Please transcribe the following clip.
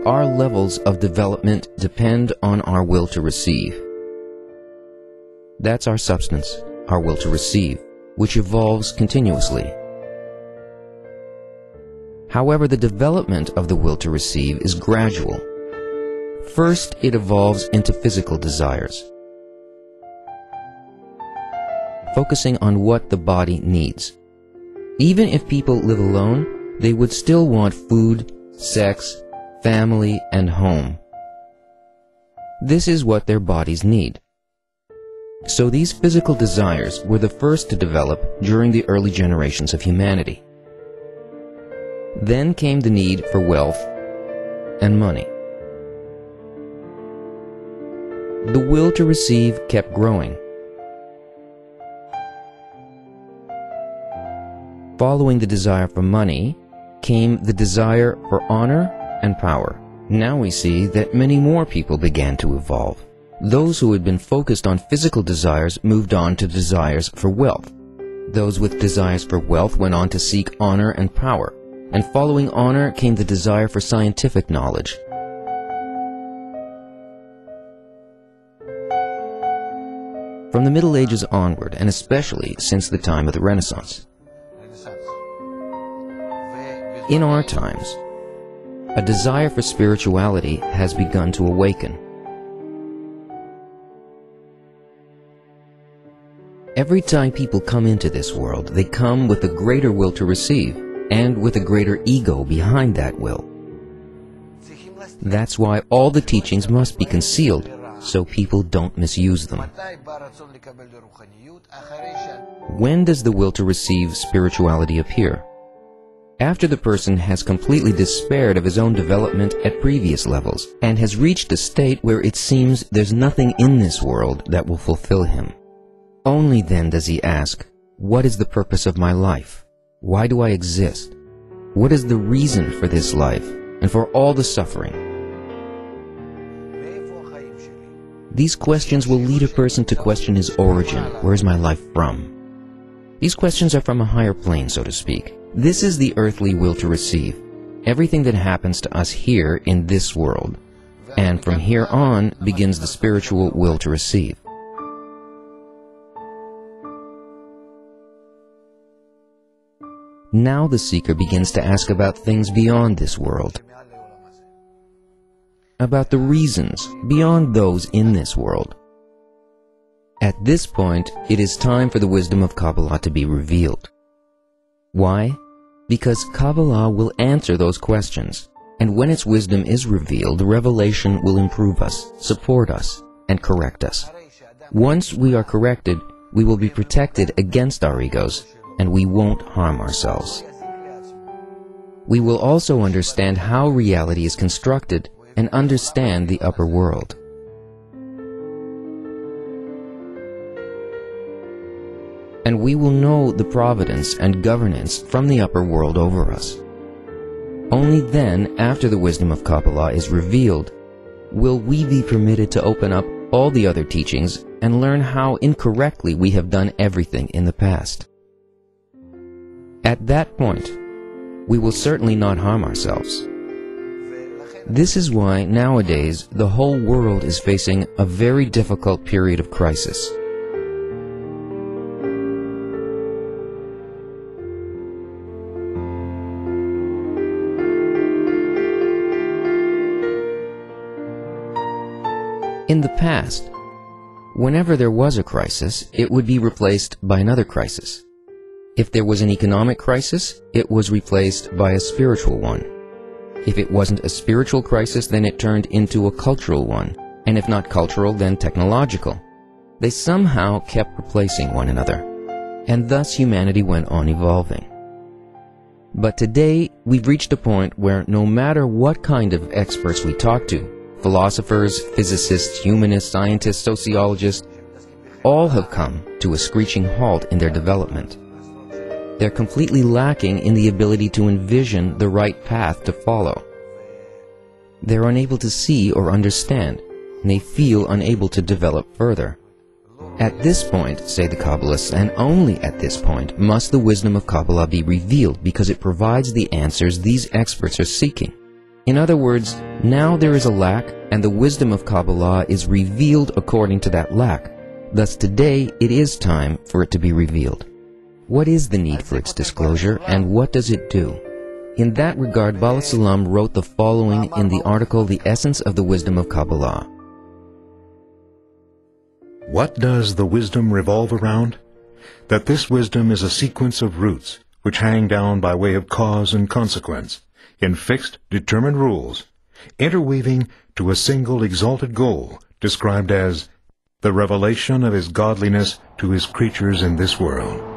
our levels of development depend on our will to receive. That's our substance, our will to receive, which evolves continuously. However, the development of the will to receive is gradual. First, it evolves into physical desires, focusing on what the body needs. Even if people live alone, they would still want food, sex, family, and home. This is what their bodies need. So these physical desires were the first to develop during the early generations of humanity. Then came the need for wealth and money. The will to receive kept growing. Following the desire for money came the desire for honor and power. Now we see that many more people began to evolve. Those who had been focused on physical desires moved on to desires for wealth. Those with desires for wealth went on to seek honor and power. And following honor came the desire for scientific knowledge. From the Middle Ages onward, and especially since the time of the Renaissance, in our times, a desire for spirituality has begun to awaken. Every time people come into this world, they come with a greater will to receive, and with a greater ego behind that will. That's why all the teachings must be concealed, so people don't misuse them. When does the will to receive spirituality appear? After the person has completely despaired of his own development at previous levels, and has reached a state where it seems there's nothing in this world that will fulfill him. Only then does he ask, what is the purpose of my life? Why do I exist? What is the reason for this life and for all the suffering? These questions will lead a person to question his origin. Where is my life from? These questions are from a higher plane, so to speak. This is the earthly will to receive. Everything that happens to us here in this world. And from here on begins the spiritual will to receive. Now the seeker begins to ask about things beyond this world, about the reasons beyond those in this world. At this point, it is time for the wisdom of Kabbalah to be revealed. Why? Because Kabbalah will answer those questions, and when its wisdom is revealed, revelation will improve us, support us, and correct us. Once we are corrected, we will be protected against our egos, and we won't harm ourselves. We will also understand how reality is constructed and understand the upper world. And we will know the providence and governance from the upper world over us. Only then, after the wisdom of Kabbalah is revealed, will we be permitted to open up all the other teachings and learn how incorrectly we have done everything in the past. At that point, we will certainly not harm ourselves. This is why nowadays the whole world is facing a very difficult period of crisis. In the past, whenever there was a crisis, it would be replaced by another crisis. If there was an economic crisis, it was replaced by a spiritual one. If it wasn't a spiritual crisis, then it turned into a cultural one. And if not cultural, then technological. They somehow kept replacing one another. And thus humanity went on evolving. But today, we've reached a point where no matter what kind of experts we talk to, philosophers, physicists, humanists, scientists, sociologists, all have come to a screeching halt in their development. They're completely lacking in the ability to envision the right path to follow. They're unable to see or understand, and they feel unable to develop further. At this point, say the Kabbalists, and only at this point, must the wisdom of Kabbalah be revealed because it provides the answers these experts are seeking. In other words, Now there is a lack, and the wisdom of Kabbalah is revealed according to that lack. Thus today it is time for it to be revealed. What is the need for its disclosure, and what does it do? In that regard, Bala Salam wrote the following in the article The Essence of the Wisdom of Kabbalah. What does the wisdom revolve around? That this wisdom is a sequence of roots which hang down by way of cause and consequence, in fixed, determined rules, interweaving to a single exalted goal described as the revelation of His godliness to His creatures in this world.